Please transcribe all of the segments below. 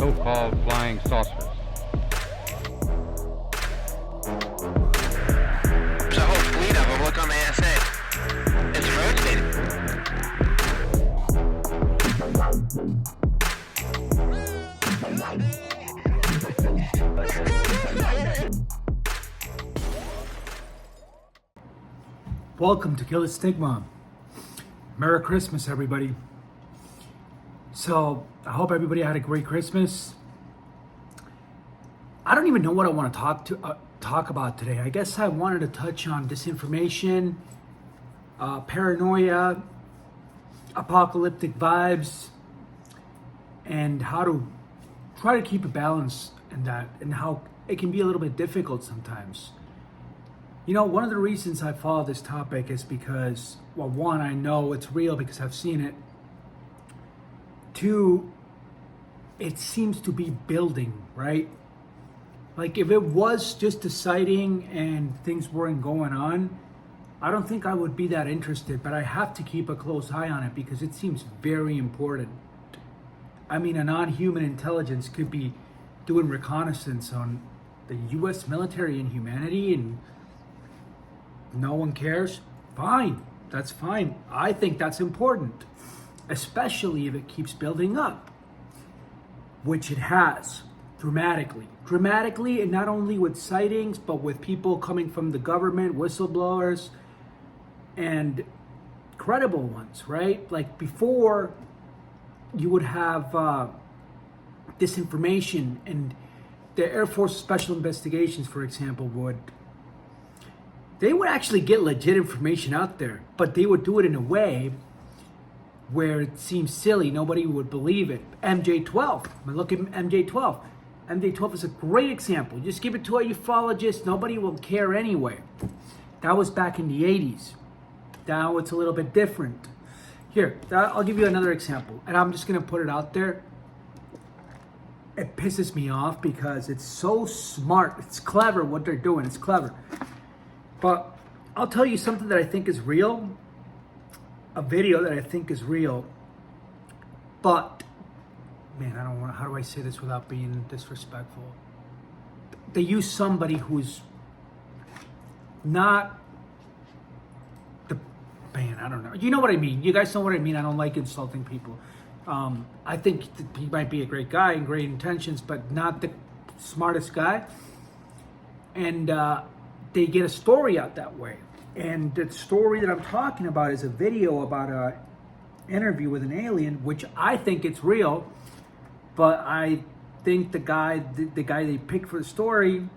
so-called flying saucers. There's a whole fleet of them. Look on the SA. It's rotating. Welcome to Kill the Stigma. Merry Christmas, everybody. So, I hope everybody had a great Christmas. I don't even know what I want to talk about today. I guess I wanted to touch on disinformation, paranoia, apocalyptic vibes, and how to try to keep a balance in that, and how it can be a little bit difficult sometimes. You know, one of the reasons I follow this topic is because, well, one, I know it's real because I've seen it. Two, it seems to be building, right? Like, if it was just a sighting and things weren't going on, I don't think I would be that interested, but I have to keep a close eye on it because it seems very important. I mean, a non-human intelligence could be doing reconnaissance on the US military and humanity, and no one cares. Fine, that's fine. I think that's important, especially if it keeps building up, which it has dramatically, and not only with sightings, but with people coming from the government, whistleblowers, and credible ones, right? Like before, you would have disinformation, and the Air Force Special Investigations, for example, they would actually get legit information out there, but they would do it in a way where it seems silly. Nobody would believe it. MJ-12. I mean, look at MJ-12. MJ-12 is a great example. Just give it to a ufologist. Nobody will care anyway. That was back in the 80s. Now it's a little bit different. Here, I'll give you another example, and I'm just going to put it out there. It pisses me off because it's so smart. It's clever what they're doing. It's clever. But I'll tell you something that I think is real, a video that I think is real, but, man, I don't want, how do I say this without being disrespectful? They use somebody who's not the, man, I don't know. You know what I mean. You guys know what I mean. I don't like insulting people. I think he might be a great guy and great intentions, but not the smartest guy. And, they get a story out that way. And the story that I'm talking about is a video about an interview with an alien, which I think it's real, but I think the guy they picked for the story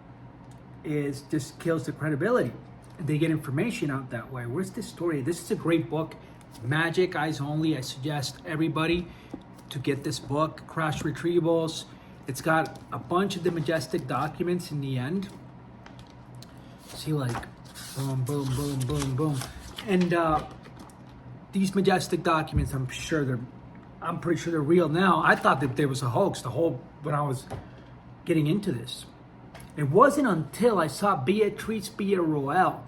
just kills the credibility. They get information out that way. Where's this story? This is a great book, Magic Eyes Only. I suggest everybody to get this book, Crash Retrievals. It's got a bunch of the majestic documents in the end. See, like, boom, boom, boom, boom, boom. And these majestic documents, I'm pretty sure they're real now. I thought that there was a hoax when I was getting into this. It wasn't until I saw Beatrice Villarroel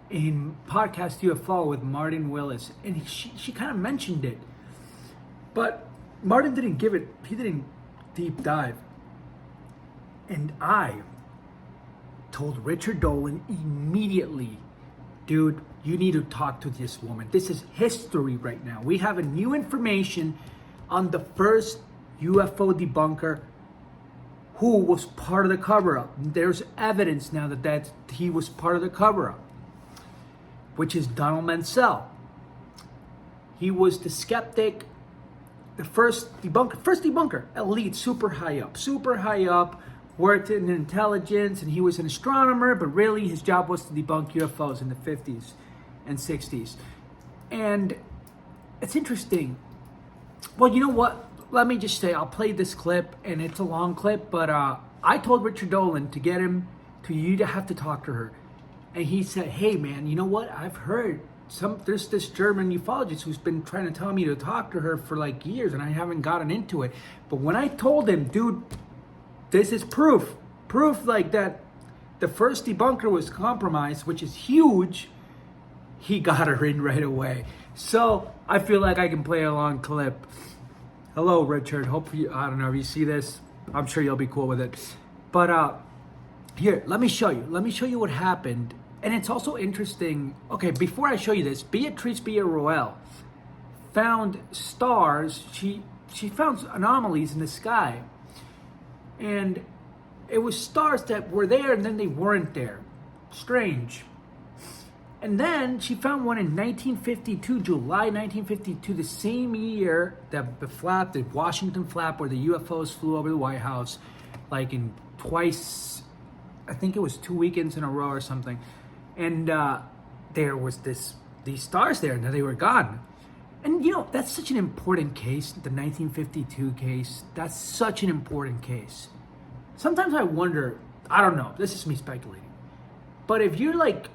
in Podcast UFO with Martin Willis, and she kind of mentioned it. But Martin didn't he didn't deep dive. And I told Richard Dolan immediately, dude, you need to talk to this woman. This is history right now. We have a new information on the first UFO debunker who was part of the cover-up. There's evidence now that he was part of the cover-up, which is Donald Mansell. He was the skeptic, the first debunker, elite, super high up, worked in intelligence, and he was an astronomer, but really his job was to debunk UFOs in the 50s and 60s. And it's interesting. Well, you know what? Let me just say, I'll play this clip, and it's a long clip, but I told Richard Dolan to get him you to have to talk to her. And he said, hey man, you know what? I've heard there's this German ufologist who's been trying to tell me to talk to her for like years, and I haven't gotten into it. But when I told him, dude, this is proof like that the first debunker was compromised, which is huge, he got her in right away. So I feel like I can play a long clip. Hello, Richard. Hopefully, I don't know if you see this. I'm sure you'll be cool with it. But here, let me show you. Let me show you what happened. And it's also interesting. Okay, before I show you this, Beatrice Villarroel found stars. She found anomalies in the sky, and it was stars that were there and then they weren't there. Strange. And then she found one in 1952, July 1952, the same year that the Washington flap, where the UFOs flew over the White House, like in twice, I think it was 2 weekends in a row or something. And there was these stars there, and they were gone. And that's such an important case, the 1952 case. That's such an important case. Sometimes I wonder, I don't know, this is me speculating, but if you're like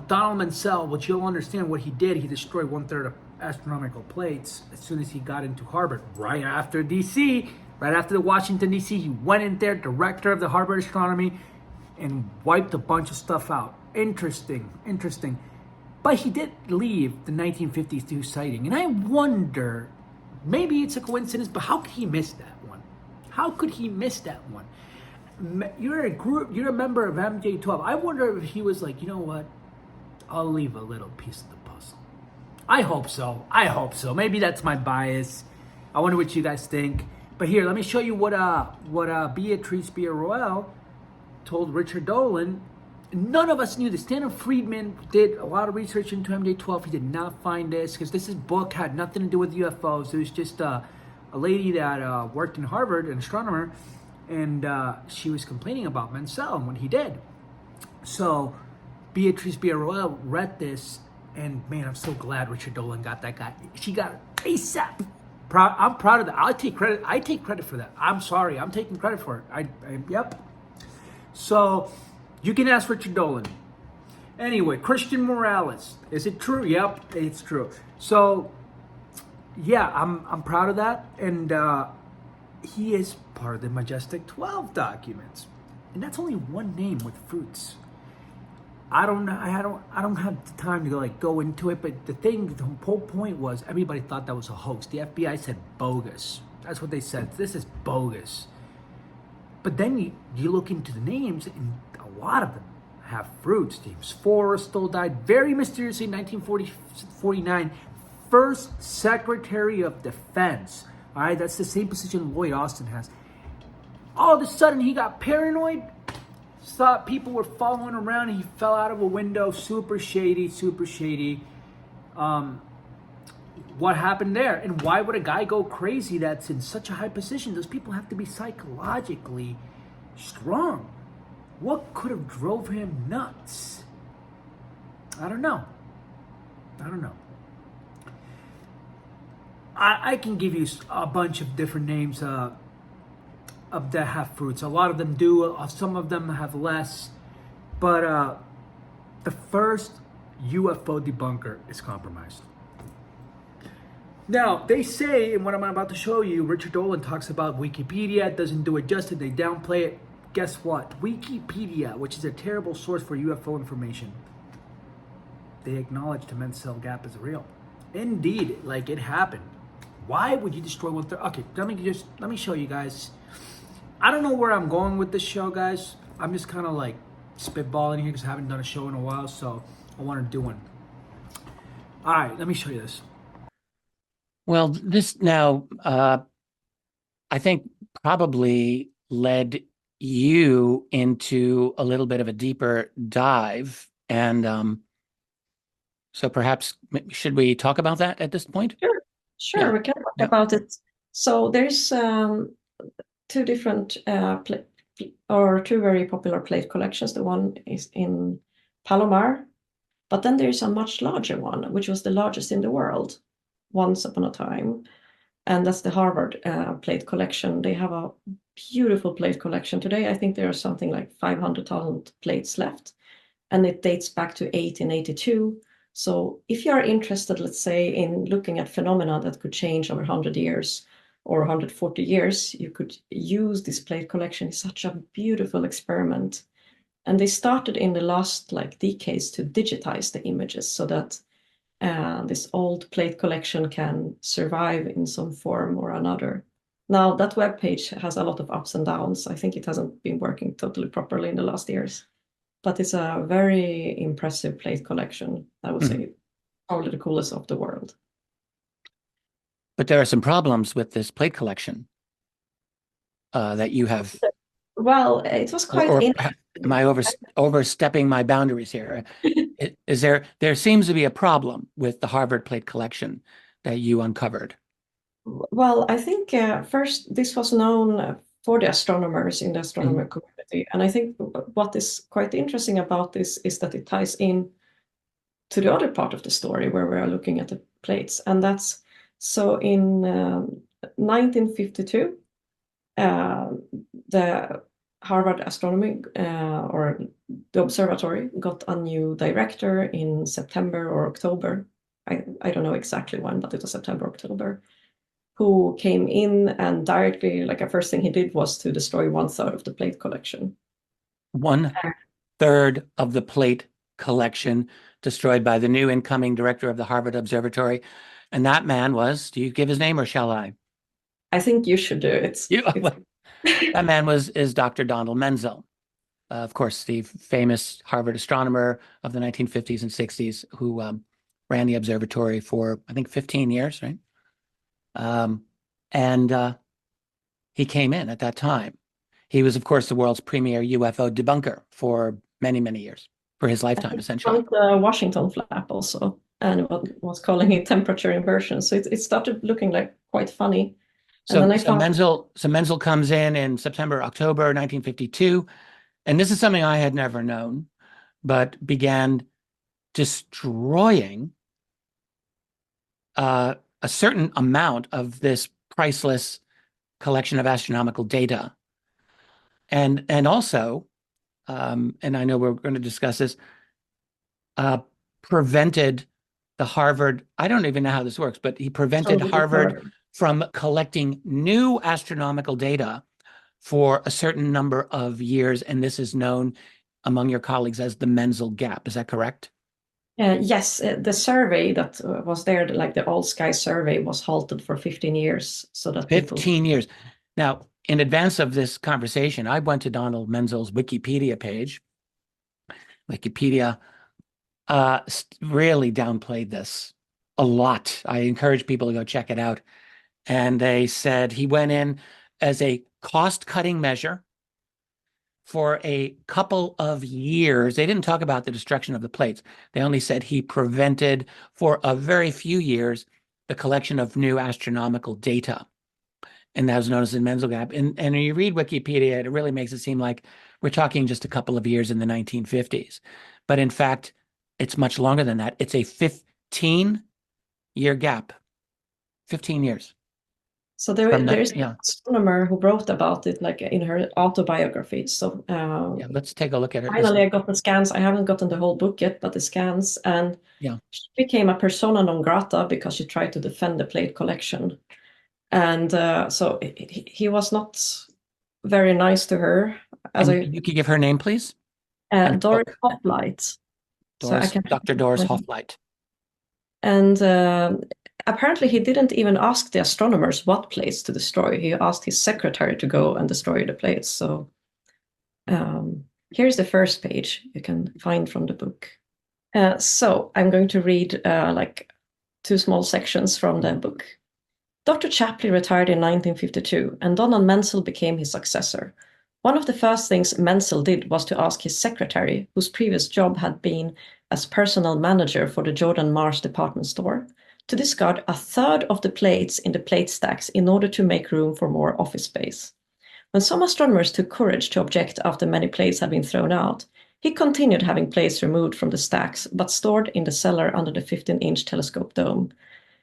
Donald Mansell, which you'll understand what he did, he destroyed 1/3 of astronomical plates as soon as he got into Harvard, right after DC, right after the Washington DC, he went in there, director of the Harvard astronomy, and wiped a bunch of stuff out. Interesting. But he did leave the 1952 sighting, and I wonder, maybe it's a coincidence, but how could he miss that one? How could he miss that one? You're a member of MJ12. I wonder if he was like, you know what? I'll leave a little piece of the puzzle. I hope so. Maybe that's my bias. I wonder what you guys think. But here, let me show you what Beatrice Villarroel told Richard Dolan. None of us knew this. Stanton Friedman did a lot of research into MJ12. He did not find this because this book had nothing to do with UFOs. It was just a lady that worked in Harvard, an astronomer, and she was complaining about Mansell and what he did. So Beatrice Villarroel read this, and man, I'm so glad Richard Dolan got that guy. She got ASAP. I'm proud of that. I take credit for that. I'm sorry. I'm taking credit for it. Yep. So you can ask Richard Dolan. Anyway, Christian Morales. Is it true? Yep, it's true. So yeah, I'm proud of that, and he is part of the Majestic 12 documents, and that's only one name with fruits. I don't have the time to go into it, but the whole point was everybody thought that was a hoax. The FBI said bogus. That's what they said. This is bogus. But then you look into the names, and a lot of them have fruits. James Forrestal died very mysteriously in 1949. First Secretary of Defense. All right, that's the same position Lloyd Austin has. All of a sudden, he got paranoid. Thought people were following around. He fell out of a window. Super shady. What happened there? And why would a guy go crazy that's in such a high position? Those people have to be psychologically strong. What could have drove him nuts? I don't know. I can give you a bunch of different names of that have fruits. A lot of them do. Some of them have less. But the first UFO debunker is compromised. Now, they say, and what I'm about to show you, Richard Dolan talks about Wikipedia doesn't do it justice. They downplay it. Guess what? Wikipedia, which is a terrible source for UFO information, they acknowledge the Mansell gap is real. Indeed, like it happened. Why would you destroy 1/3? Okay, let me show you guys. I don't know where I'm going with this show, guys. I'm just kind of like spitballing here because I haven't done a show in a while, so I want to do one. All right, let me show you this. Well, this now, I think probably led you into a little bit of a deeper dive. And so perhaps, should we talk about that at this point? Sure, Yeah. we can talk about it. So there's two different two very popular plate collections. The one is in Palomar, but then there's a much larger one, which was the largest in the world once upon a time, and that's the Harvard plate collection. They have a beautiful plate collection. Today, I think there are something like 500,000 plates left, and it dates back to 1882. So if you are interested, let's say, in looking at phenomena that could change over 100 years or 140 years, you could use this plate collection. It's such a beautiful experiment. And they started in the last decades to digitize the images so that this old plate collection can survive in some form or another. Now, that webpage has a lot of ups and downs. I think it hasn't been working totally properly in the last years, but it's a very impressive plate collection. I would say probably the coolest of the world. But there are some problems with this plate collection that you have. Well, it was quite Or interesting. am I overstepping my boundaries here? Is there seems to be a problem with the Harvard plate collection that you uncovered? Well, I think first this was known for the astronomers in the astronomer community, and I think what is quite interesting about this is that it ties in to the other part of the story where we are looking at the plates, and that's so in 1952, the Harvard Astronomy or the observatory got a new director in September or October. I don't know exactly when, but it was September, October, who came in and directly, like, the first thing he did was to destroy 1/3 of the plate collection. 1/3 of the plate collection destroyed by the new incoming director of the Harvard Observatory. And that man was, do you give his name or shall I? I think you should do it. That man is Dr. Donald Menzel. Of course, the famous Harvard astronomer of the 1950s and 60s who ran the observatory for, I think, 15 years, right? And he came in at that time. He was, of course, the world's premier UFO debunker for many, many years, for his lifetime, essentially. The Washington flap also, and it was calling it temperature inversion. So it started looking like quite funny. So, and then Menzel comes in September, October 1952. And this is something I had never known, but began destroying a certain amount of this priceless collection of astronomical data. And also, and I know we're going to discuss this, prevented the Harvard, I don't even know how this works, but he prevented Harvard from collecting new astronomical data for a certain number of years. And this is known among your colleagues as the Menzel gap. Is that correct? Yes, the survey that was there, like the All Sky survey, was halted for 15 years. So that 15 years. Now, in advance of this conversation, I went to Donald Menzel's Wikipedia page. Wikipedia really downplayed this a lot. I encourage people to go check it out. And they said he went in as a cost-cutting measure for a couple of years. They didn't talk about the destruction of the plates. They only said he prevented for a very few years the collection of new astronomical data. And that was known as the Menzel gap. And when you read Wikipedia, it really makes it seem like we're talking just a couple of years in the 1950s. But in fact, it's much longer than that. It's a 15-year gap. 15 years. So there's an astronomer who wrote about it, like in her autobiography. So yeah, let's take a look at it. Finally, I got the scans. I haven't gotten the whole book yet, but the scans. And she became a persona non grata because she tried to defend the plate collection. And so he was not very nice to her. You could give her name, please? Doris Hofflight. Dr. Doris Hofflight. And apparently he didn't even ask the astronomers what plates to destroy. He asked his secretary to go and destroy the plates. So here's the first page you can find from the book. So I'm going to read like 2 small sections from the book. Dr. Chapley retired in 1952, and Donald Menzel became his successor. One of the first things Menzel did was to ask his secretary, whose previous job had been as personal manager for the Jordan Mars department store, to discard 1/3 of the plates in the plate stacks in order to make room for more office space. When some astronomers took courage to object after many plates had been thrown out, he continued having plates removed from the stacks, but stored in the cellar under the 15-inch telescope dome.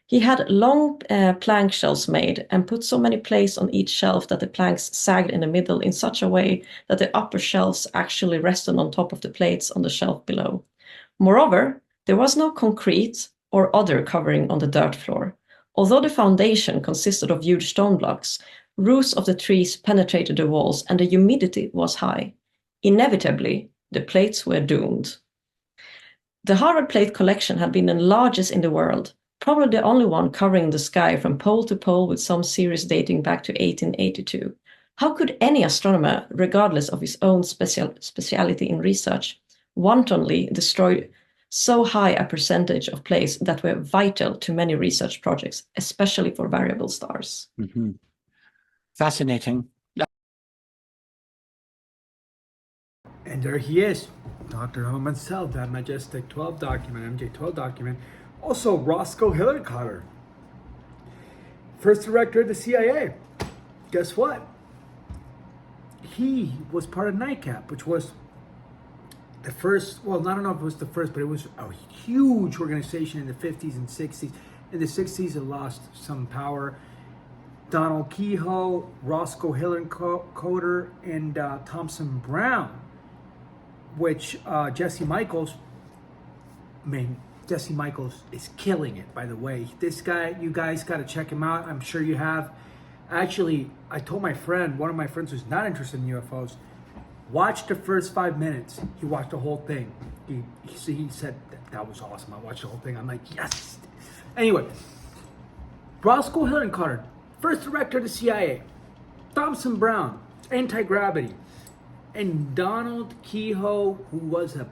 He had long plank shelves made and put so many plates on each shelf that the planks sagged in the middle in such a way that the upper shelves actually rested on top of the plates on the shelf below. Moreover, there was no concrete or other covering on the dirt floor. Although the foundation consisted of huge stone blocks, roots of the trees penetrated the walls and the humidity was high. Inevitably, the plates were doomed. The Harvard plate collection had been the largest in the world, probably the only one covering the sky from pole to pole with some series dating back to 1882. How could any astronomer, regardless of his own speciality in research, wantonly destroy so high a percentage of plates that were vital to many research projects, especially for variable stars? Mm-hmm. Fascinating. And there he is, Dr. Norman Sell, that Majestic 12 document, MJ12 document. Also, Roscoe Hillenkotter, first director of the CIA. Guess what? He was part of NICAP, which was the first, well, I don't know if it was the first, but it was a huge organization in the 50s and 60s. In the 60s, it lost some power. Donald Kehoe, Roscoe Hillenkotter, and Thompson Brown, which Jesse Michaels is killing it, by the way. This guy, you guys got to check him out. I'm sure you have. Actually, I told my friend, one of my friends who's not interested in UFOs, watch the first 5 minutes. He watched the whole thing. He said, that was awesome. I watched the whole thing. I'm like, yes. Anyway, Roscoe Hillenkotter, first director of the CIA. Thompson Brown, anti-gravity. And Donald Kehoe, who was a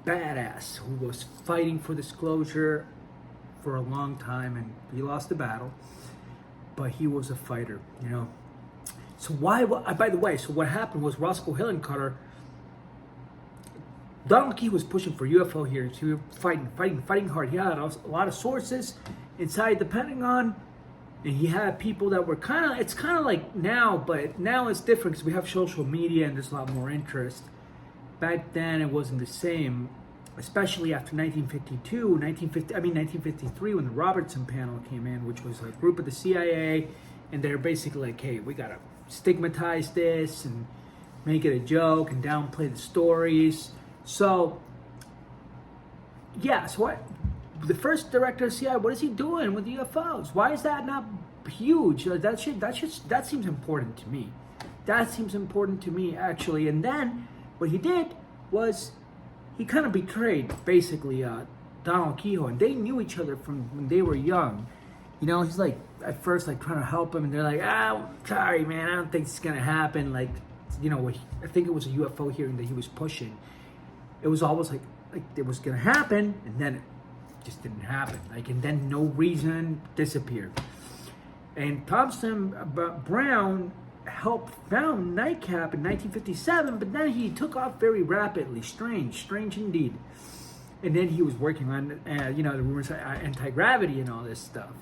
badass, who was fighting for disclosure for a long time, and he lost the battle, but he was a fighter, you know. So why, by the way, so what happened was Roscoe Hillenkotter, Donald Kehoe was pushing for UFO here. So he was fighting hard. He had a lot of sources inside the Pentagon, and he had people that were it's kind of like now, but now it's different because we have social media and there's a lot more interest. Back then it wasn't the same, especially after 1953 when the Robertson panel came in, which was a group of the CIA, and they're basically like, hey, we gotta stigmatize this and make it a joke and downplay the stories. So yeah, so what? The first director of CIA, what is he doing with UFOs? Why is that not huge? That seems important to me. That seems important to me, actually. And then what he did was he kind of betrayed, basically, Donald Kehoe, and they knew each other from when they were young. You know, he's like at first like trying to help him, and they're like, sorry, man, I don't think it's gonna happen. Like, you know, I think it was a UFO hearing that he was pushing. It was almost like it was gonna happen, and then it just didn't happen. Like, and then no reason, disappeared. And Thompson Brown helped found NICAP in 1957, but then he took off very rapidly. Strange indeed. And then he was working on, you know, the rumors of anti-gravity and all this stuff.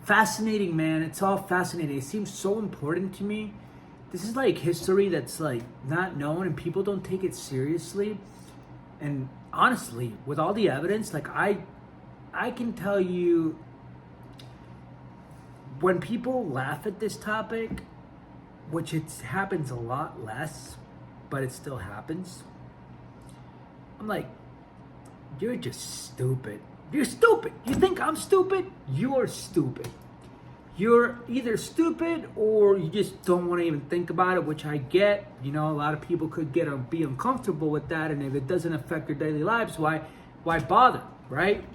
Fascinating, man. It's all fascinating. It seems so important to me. This is like history that's like not known and people don't take it seriously. And honestly, with all the evidence, like I can tell you, when people laugh at this topic, which it happens a lot less, but it still happens, I'm like, you're just stupid. You're stupid. You think I'm stupid? You're stupid. You're either stupid or you just don't want to even think about it, which I get. You know, a lot of people could be uncomfortable with that, and if it doesn't affect their daily lives, why bother, right?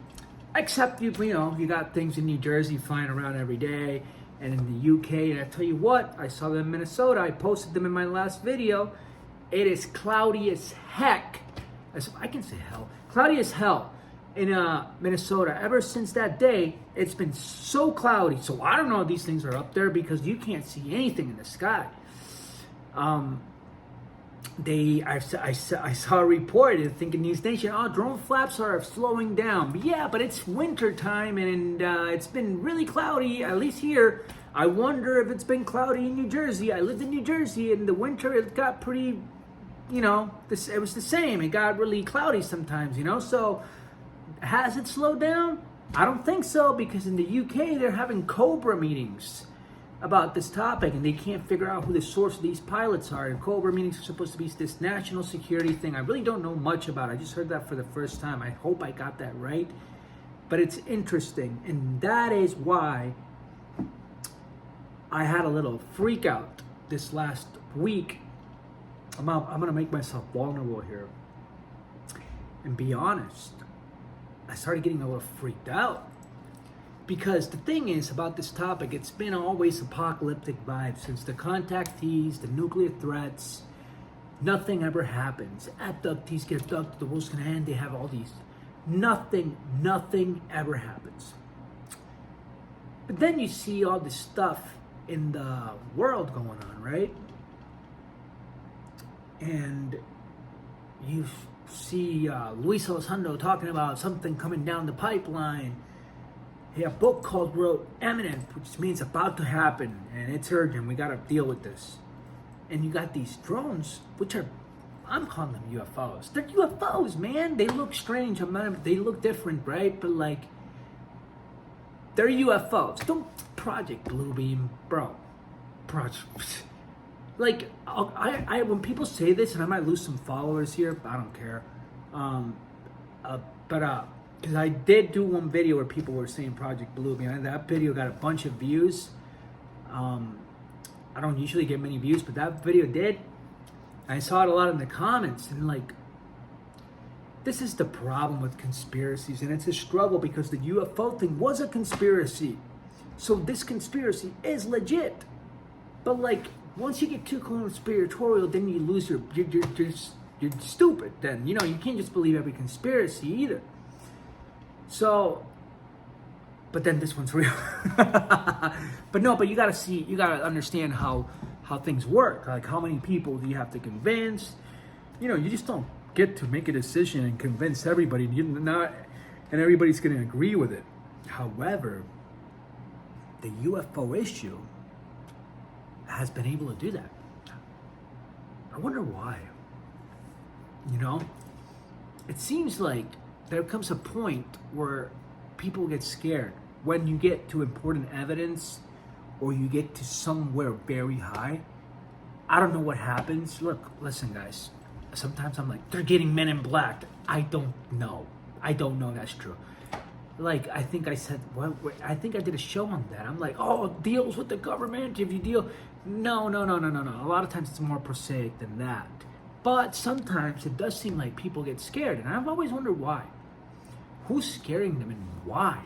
Except you know, you got things in New Jersey flying around every day, and in the UK, and I tell you what, I saw them in Minnesota. I posted them in my last video. It is cloudy as heck. I can say hell. Cloudy as hell in Minnesota. Ever since that day, it's been so cloudy. So I don't know if these things are up there because you can't see anything in the sky. I saw a report, I think in News Nation, drone flaps are slowing down. But yeah, but it's winter time and it's been really cloudy, at least here. I wonder if it's been cloudy in New Jersey. I lived in New Jersey, and in the winter it got pretty, you know, it was the same. It got really cloudy sometimes, you know. So has it slowed down? I don't think so, because in the UK they're having Cobra meetings about this topic, and they can't figure out who the source of these pilots are. And Cobra meetings are supposed to be this national security thing. I really don't know much about it. I just heard that for the first time. I hope I got that right. But it's interesting, and that is why I had a little freak out this last week. I'm going to make myself vulnerable here. and be honest, I started getting a little freaked out. Because the thing is about this topic, it's been always apocalyptic vibes since the contactees, the nuclear threats. Nothing ever happens. Abductees get abducted, the world's gonna end, they have all these. Nothing ever happens. But then you see all this stuff in the world going on, right? And you see Luis Elizondo talking about something coming down the pipeline. He had a book called Imminent, which means about to happen, and it's urgent. We gotta deal with this. And you got these drones, which are, I'm calling them UFOs. They're UFOs, man. They look strange. They look different, right? But like, they're UFOs. Don't Project Bluebeam, bro. Like, I when people say this, and I might lose some followers here, but I don't care. Because I did do one video where people were saying Project Bluebeam, and that video got a bunch of views. I don't usually get many views, but that video did. I saw it a lot in the comments, and like, this is the problem with conspiracies, and it's a struggle because the UFO thing was a conspiracy. So this conspiracy is legit. But like, once you get too conspiratorial, then you lose you're stupid then. You know, you can't just believe every conspiracy either. So, but then this one's real. But you gotta understand how things work. Like, how many people do you have to convince? You know, you just don't get to make a decision and convince everybody. And everybody's gonna agree with it. However, the UFO issue has been able to do that. I wonder why. You know, it seems like there comes a point where people get scared when you get to important evidence or you get to somewhere very high. I don't know what happens. Look, listen, guys. Sometimes I'm like, they're getting Men in Black. I don't know that's true. Like, I think I said, I think I did a show on that. I'm like, oh, deals with the government. If you deal, no. A lot of times it's more prosaic than that. But sometimes it does seem like people get scared, and I've always wondered why. Who's scaring them, and why?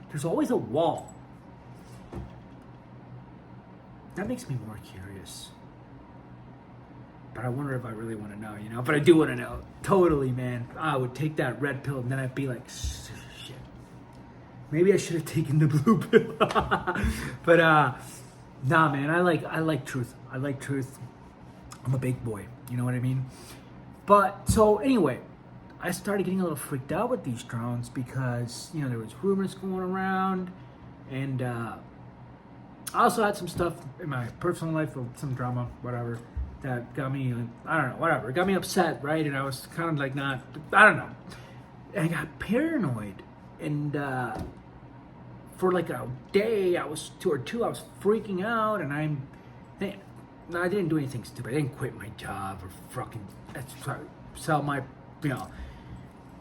There's always a wall. That makes me more curious. But I wonder if I really want to know, you know? But I do want to know. Totally, man. I would take that red pill, and then I'd be like, shit. Maybe I should have taken the blue pill. But, nah, man. I like truth. I like truth. I'm a big boy. You know what I mean? But, so, anyway. I started getting a little freaked out with these drones because, you know, there was rumors going around, and I also had some stuff in my personal life, some drama, whatever, that got me, I don't know, whatever, it got me upset, right? And I was kind of like I don't know. And I got paranoid, and for like a day, I was freaking out, and I didn't do anything stupid. I didn't quit my job or fucking sell my, you know,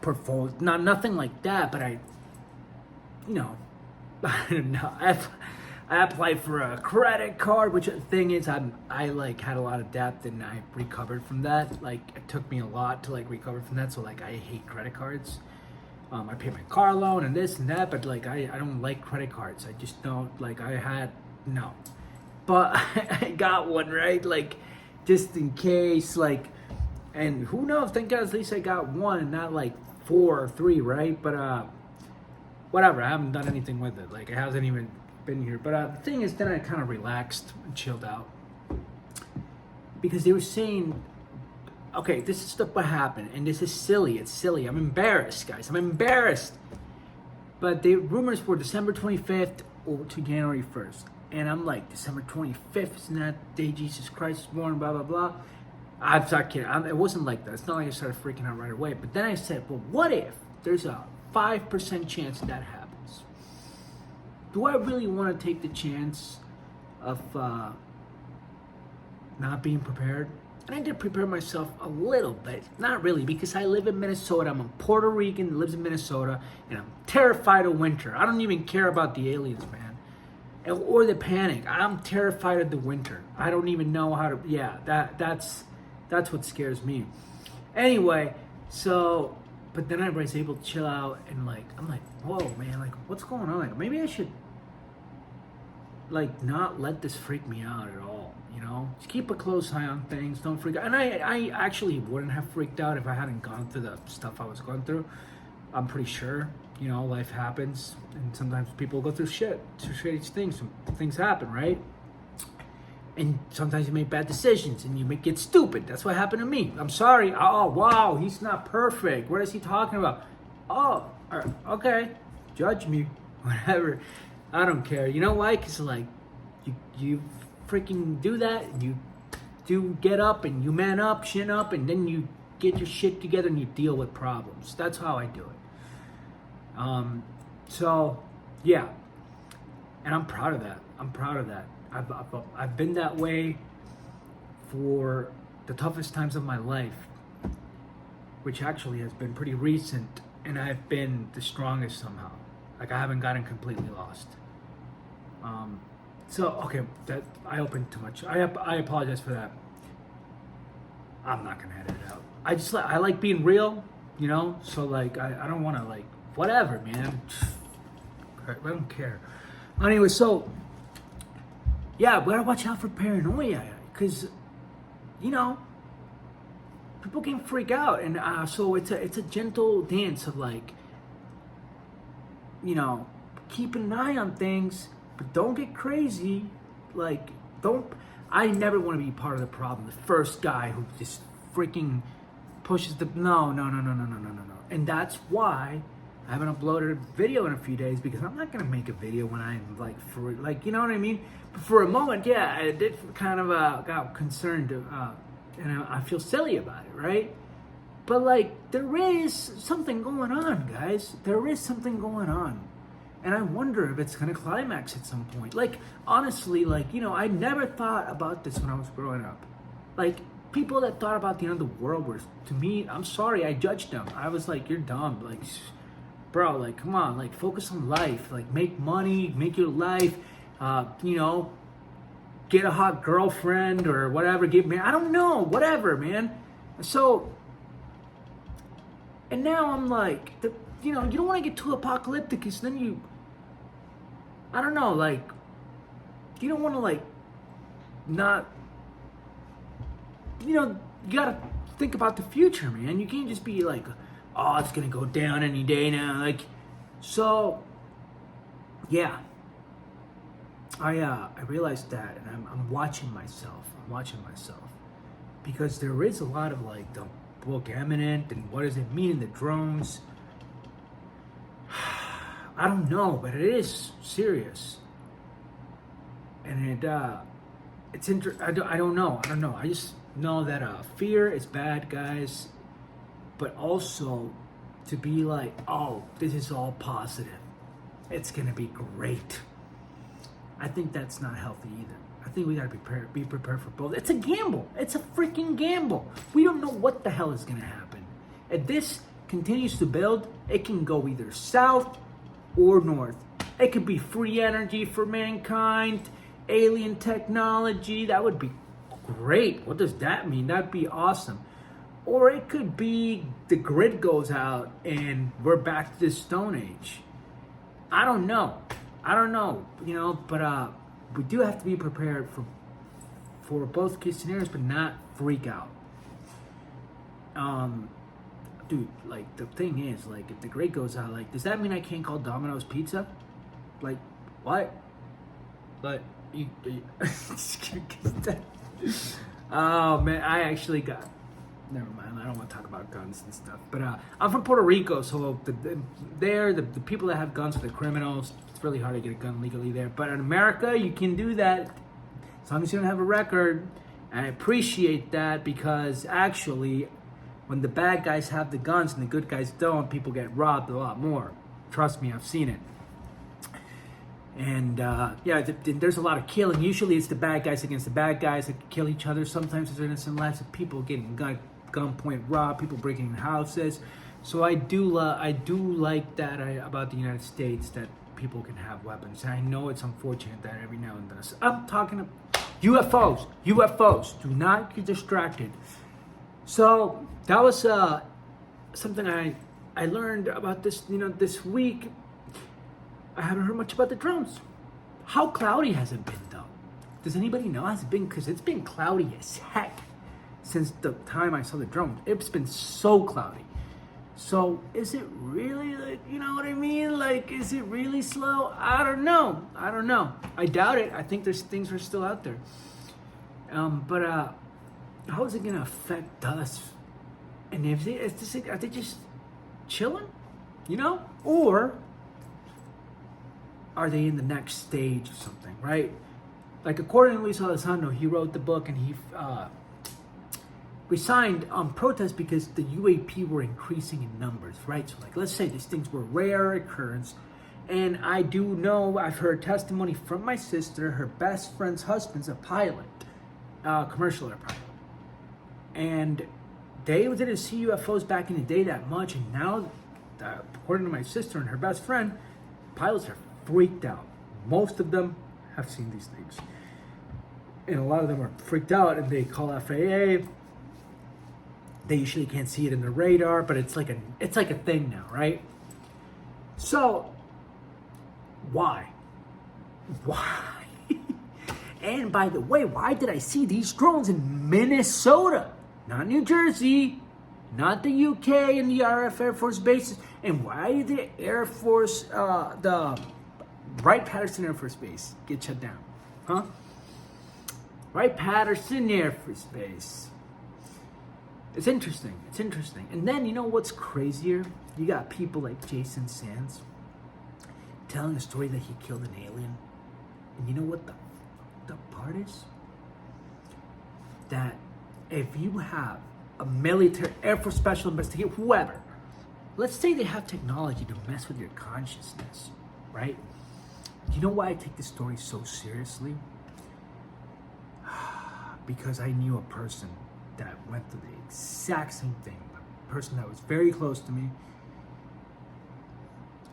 portfolio, nothing like that, but I don't know. I applied for a credit card, which the thing is, I like had a lot of debt, and I recovered from that. Like, it took me a lot to like recover from that. So like, I hate credit cards. I paid my car loan and this and that, but like, I don't like credit cards. I just don't like. But I got one, right? Like, just in case, like. And who knows? Thank God, at least I got one, not like 4 or 3, right? But whatever. I haven't done anything with it. Like, it hasn't even been here. But the thing is, then I kind of relaxed and chilled out because they were saying, okay, this is what happened, and this is silly. It's silly. I'm embarrassed, guys. I'm embarrassed. But the rumors were December 25th to January 1st, and I'm like, December 25th, isn't that day Jesus Christ was born? Blah blah blah. I'm not kidding. It wasn't like that. It's not like I started freaking out right away. But then I said, well, what if there's a 5% chance that happens? Do I really want to take the chance of not being prepared? And I did prepare myself a little bit. Not really, because I live in Minnesota. I'm a Puerto Rican that lives in Minnesota, and I'm terrified of winter. I don't even care about the aliens, man. Or the panic. I'm terrified of the winter. I don't even know how to... Yeah, that's what scares me. Anyway, So, but then I was able to chill out and like, I'm like, whoa, man, like, what's going on? Like, maybe I should like not let this freak me out at all. You know, just keep a close eye on things. Don't freak out. And I actually wouldn't have freaked out if I hadn't gone through the stuff I was going through. I'm pretty sure. You know, life happens, and sometimes people go through shitty things. Things happen, right? And sometimes you make bad decisions, and you get stupid. That's what happened to me. I'm sorry. Oh, wow, he's not perfect. What is he talking about? Oh, okay. Judge me, whatever. I don't care. You know why? Because like, you freaking do that, and you do get up, and you man up, chin up, and then you get your shit together, and you deal with problems. That's how I do it. So, yeah, and I'm proud of that. I've been that way for the toughest times of my life, which actually has been pretty recent, and I've been the strongest somehow. Like, I haven't gotten completely lost. So, okay, that I opened too much. I apologize for that. I'm not gonna edit it out. I like being real, you know. So like, I don't want to like whatever, man. I don't care. Anyway, so yeah, we gotta watch out for paranoia, because you know people can freak out, and so it's a gentle dance of like, you know, keep an eye on things, but don't get crazy. Like, don't. I never want to be part of the problem. The first guy who just freaking pushes the no. And that's why I haven't uploaded a video in a few days, because I'm not gonna make a video when I'm like, for like, you know what I mean. But for a moment, yeah, I did kind of got concerned, and I feel silly about it, right? But like, there is something going on, guys. There is something going on. And I wonder if it's going to climax at some point. Like, honestly, like, you know, I never thought about this when I was growing up. Like, people that thought about the end of the world were, to me, I'm sorry, I judged them. I was like, you're dumb. Like, bro, like, come on, like, focus on life. Like, make money, make your life, you know, get a hot girlfriend or whatever, get married. I don't know, whatever, man. So, and now I'm like, you know, you don't want to get too apocalyptic, because then you, I don't know, like, you don't want to, like, not, you know, you gotta think about the future, man. You can't just be like, oh, it's gonna go down any day now. Like, so, yeah, I realized that, and I'm watching myself. Because there is a lot of, like, the book Imminent, and what does it mean in the drones? I don't know, but it is serious, and it's I don't know. I just know that fear is bad, guys, but also to be like, oh, this is all positive, it's gonna be great. I think that's not healthy either. I think we gotta be prepared for both. It's a gamble. It's a freaking gamble. We don't know what the hell is gonna happen. If this continues to build, it can go either south or north. It could be free energy for mankind, alien technology. That would be great. What does that mean? That'd be awesome. Or it could be the grid goes out and we're back to the Stone Age. I don't know, you know, but we do have to be prepared for both case scenarios, but not freak out. Dude, like, the thing is, like, if the grid goes out, like, does that mean I can't call Domino's Pizza? Like, what? But you oh man, I actually got, never mind, I don't want to talk about guns and stuff, but I'm from Puerto Rico, so the people that have guns are the criminals. It's really hard to get a gun legally there, but in America you can do that as long as you don't have a record. And I appreciate that, because actually, when the bad guys have the guns and the good guys don't, people get robbed a lot more. Trust me, I've seen it. And yeah, there's a lot of killing. Usually it's the bad guys against the bad guys that kill each other. Sometimes there's innocent lives of people getting gunpoint robbed, people breaking in houses. So I do like that about the United States, that people can have weapons. And I know it's unfortunate that every now and then. I'm talking about UFOs. Do not get distracted. So that was something I learned about this, this week. I haven't heard much about the drones. How cloudy has it been, though? Does anybody know? Has it been? Because it's been cloudy as heck since the time I saw the drone. It's been so cloudy. So is it really, like, you know what I mean? Like, is it really slow? I don't know. I doubt it. I think there's things are still out there. But how is it gonna affect us? And are they just chilling? Or are they in the next stage of something, right? Like, according to Luis Elizondo, he wrote the book and he resigned on protest because the UAP were increasing in numbers, right? So, like, let's say these things were rare occurrence. And I do know, I've heard testimony from my sister, her best friend's husband's a pilot, commercial air pilot. And they didn't see UFOs back in the day that much. And now, according to my sister and her best friend, pilots are freaked out. Most of them have seen these things. And a lot of them are freaked out and they call FAA. They usually can't see it in the radar, but it's like a thing now, right? So, why? And by the way, why did I see these drones in Minnesota? Not New Jersey, not the UK and the RF Air Force bases. And why did the Air Force, the Wright-Patterson Air Force Base get shut down? Huh? Wright-Patterson Air Force Base. It's interesting. And then, you know what's crazier? You got people like Jason Sands telling a story that he killed an alien. And you know what the part is? That if you have a military, Air Force special investigator, whoever, let's say they have technology to mess with your consciousness, right? You know why I take this story so seriously? Because I knew a person that went through the exact same thing. A person that was very close to me.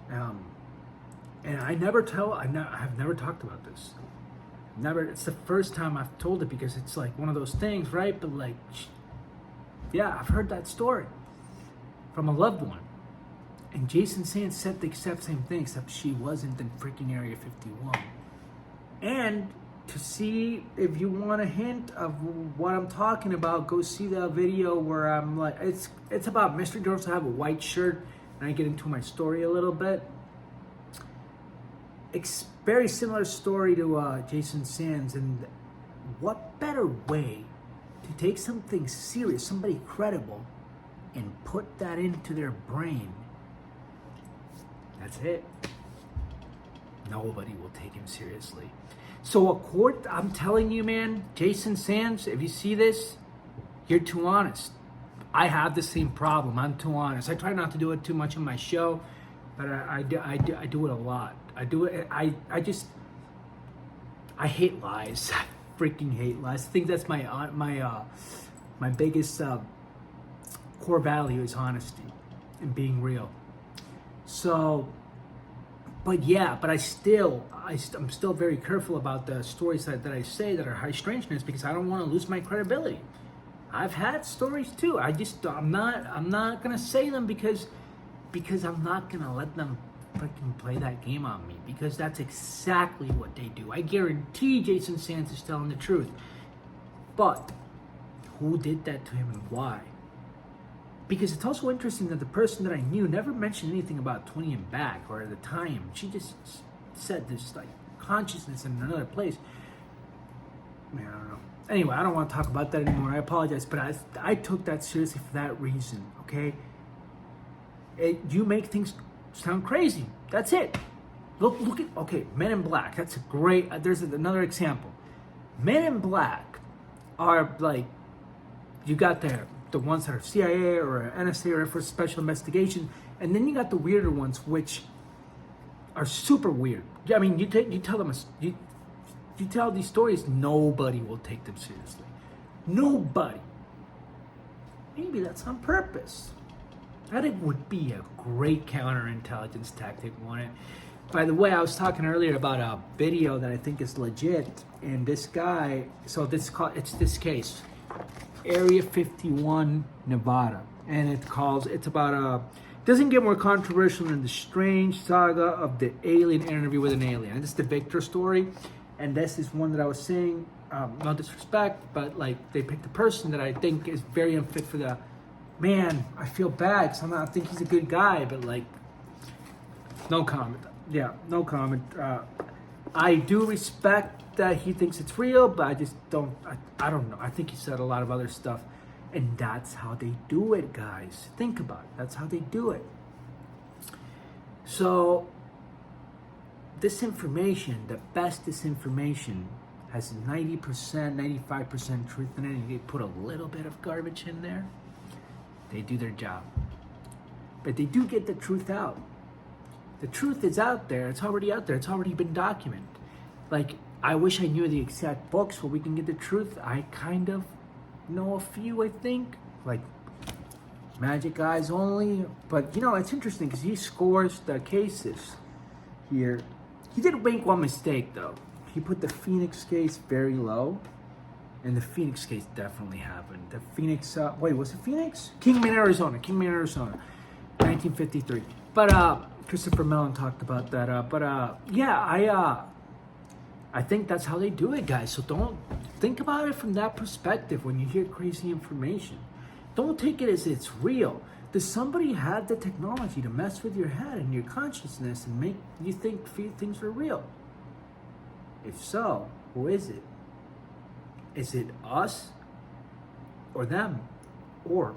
And I have never talked about this. It's the first time I've told it because it's like one of those things, right? But like, yeah, I've heard that story from a loved one. And Jason Sands said the exact same thing, except she wasn't in freaking Area 51. And to see if you want a hint of what I'm talking about, go see the video where I'm like, it's about mystery dwarfs. I have a white shirt and I get into my story a little bit. It's very similar story to Jason Sands. And what better way to take something serious, somebody credible, and put that into their brain? That's it. Nobody will take him seriously. So I'm telling you, man, Jason Sands, if you see this, you're too honest. I have the same problem. I'm too honest. I try not to do it too much on my show, but I do it a lot. I do it. I hate lies. I freaking hate lies. I think that's my biggest core value is honesty and being real. So, but I'm still very careful about the stories that I say that are high strangeness because I don't want to lose my credibility. I've had stories too. I'm not gonna say them because I'm not gonna let them freaking play that game on me because that's exactly what they do. I guarantee Jason Sands is telling the truth. But who did that to him and why? Because it's also interesting that the person that I knew never mentioned anything about 20 and back or the time. She just said this like consciousness in another place. Man, I don't know. Anyway, I don't want to talk about that anymore. I apologize, but I took that seriously for that reason, okay? You make things sound crazy. That's it. Look at, okay, Men in Black. That's a great, there's another example. Men in Black are like, you got the ones that are CIA or NSA or Air Force Special Investigation, and then you got the weirder ones, which are super weird. I mean, you tell them, you tell these stories, nobody will take them seriously. Nobody. Maybe that's on purpose. That it would be a great counterintelligence tactic, wouldn't it? By the way, I was talking earlier about a video that I think is legit, and this guy, it's this case, Area 51, Nevada. and it's about doesn't get more controversial than the strange saga of the alien interview with an alien. And this is the Victor story, and this is one that I was saying, no disrespect, but like they picked a person that I think is very unfit for the man. I feel bad because I think he's a good guy, but like, no comment. Yeah, no comment. I do respect that he thinks it's real, but I just don't. I don't know. I think he said a lot of other stuff. And that's how they do it, guys. Think about it. That's how they do it. So, disinformation, the best disinformation, has 90%, 95% truth in it. And they put a little bit of garbage in there. They do their job. But they do get the truth out. The truth is out there. It's already out there. It's already been documented. Like, I wish I knew the exact books where we can get the truth. I kind of know a few, I think, like Magic Eyes Only. But you know, it's interesting because he scores the cases here. He did make one mistake though. He put the Phoenix case very low, and the Phoenix case definitely happened. The Phoenix, wait, was it Phoenix? Kingman, Arizona, 1953. But Christopher Mellon talked about that. Yeah, I think that's how they do it, guys. So don't think about it from that perspective when you hear crazy information. Don't take it as it's real. Does somebody have the technology to mess with your head and your consciousness and make you think things are real? If so, who is it? Is it us or them or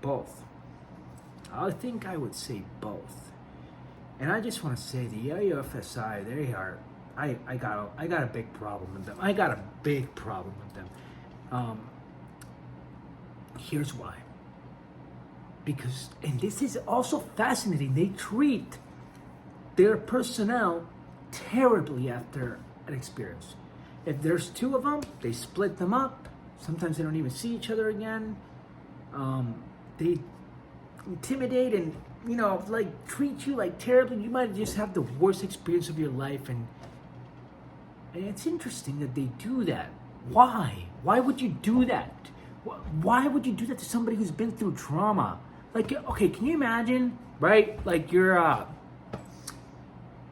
both? I think I would say both. And I just want to say the UFSI, they are. I got a big problem with them. Here's why. Because, and this is also fascinating, they treat their personnel terribly after an experience. If there's two of them, they split them up. Sometimes they don't even see each other again. They intimidate and, you know, like treat you like terribly. You might just have the worst experience of your life. And it's interesting that they do that. Why? Why would you do that? Why would you do that to somebody who's been through trauma? Like, okay, can you imagine, right? Like you're,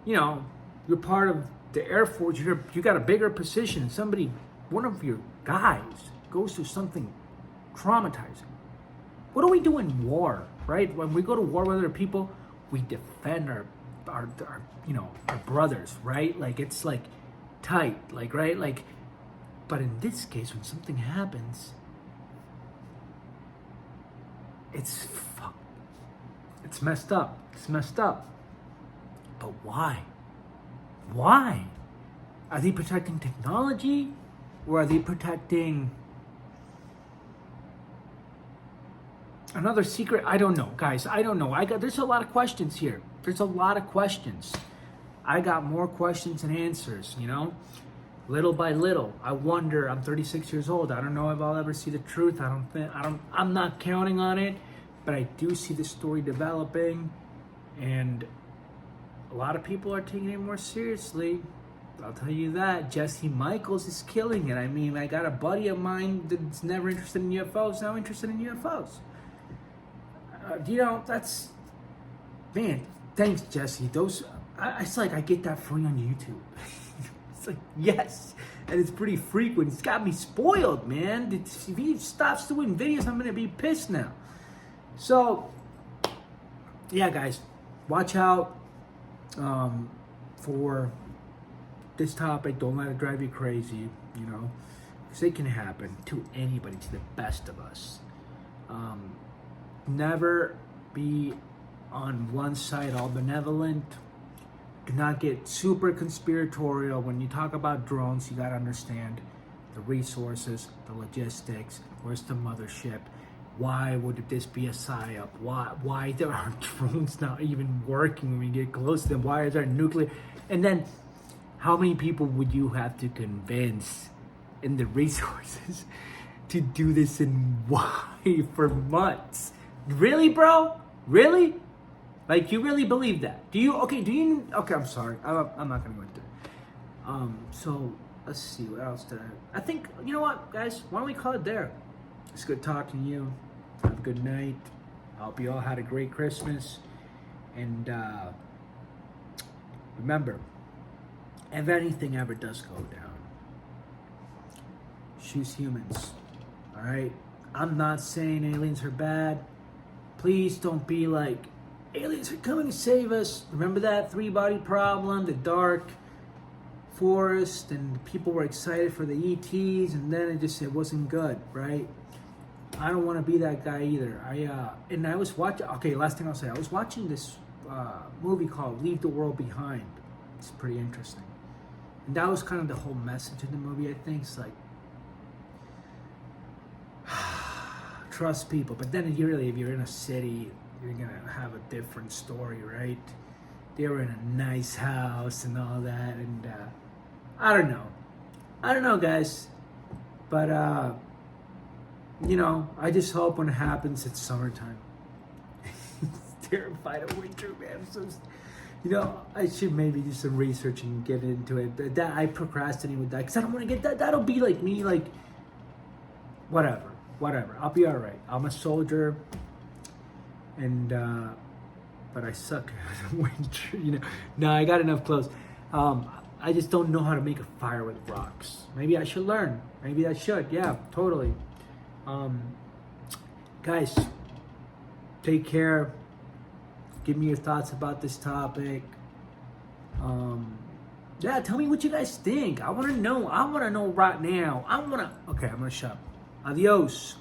you know, you're part of the Air Force. You got a bigger position, and somebody, one of your guys, goes through something traumatizing. What do we do in war, right? When we go to war with other people, we defend our you know, our brothers, right? Like it's like tight, like, right? Like, but in this case, when something happens, it's messed up. It's messed up. But why? Why? Are they protecting technology? Or are they protecting another secret? I don't know, guys. I don't know. There's a lot of questions here. There's a lot of questions. I got more questions than answers, you know? Little by little, I wonder. I'm 36 years old. I don't know if I'll ever see the truth. I'm not counting on it, but I do see the story developing, and a lot of people are taking it more seriously. I'll tell you that. Jesse Michaels is killing it. I mean, I got a buddy of mine that's never interested in UFOs, now interested in UFOs. You know, that's, man, thanks, Jesse. It's like I get that free on YouTube. It's like, yes, and it's pretty frequent. It's got me spoiled, man. If he stops doing videos, I'm gonna be pissed now. So, yeah, guys, watch out for this topic. Don't let it drive you crazy, you know, because it can happen to anybody, to the best of us. Never be on one side all benevolent. Do not get super conspiratorial. When you talk about drones, you got to understand the resources, the logistics. Where's the mothership? Why would this be a psyop? Why there are drones not even working when you get close to them? Why is there nuclear? And then, how many people would you have to convince in the resources to do this, and why for months? Really, bro? Really? Like, you really believe that? Do you? Okay, I'm sorry. I'm not going to go into it. So, let's see. What else did I think, you know what, guys? Why don't we call it there? It's good talking to you. Have a good night. I hope you all had a great Christmas. And remember, if anything ever does go down, choose humans. All right? I'm not saying aliens are bad. Please don't be like, aliens are coming to save us. Remember that 3-body problem, the dark forest, and people were excited for the ETs, and then it wasn't good, right? I don't want to be that guy either. I was watching. Okay, last thing I'll say, I was watching this movie called Leave the World Behind. It's pretty interesting, and that was kind of the whole message of the movie. I think it's like trust people, but then if you're in a city, you're gonna have a different story, right? They were in a nice house and all that, and I don't know, guys, but I just hope when it happens, it's summertime. Terrified of winter, man. I should maybe do some research and get into it. That I procrastinate with that because I don't want to get that. That'll be like me, like whatever. I'll be all right. I'm a soldier, and but I suck at winter. No, I got enough clothes. I just don't know how to make a fire with rocks. Maybe I should learn. Maybe I should. Yeah, totally. Guys, take care. Give me your thoughts about this topic. Yeah, tell me what you guys think. I want to know. I want to know right now. Okay, I'm going to shut up. Adios.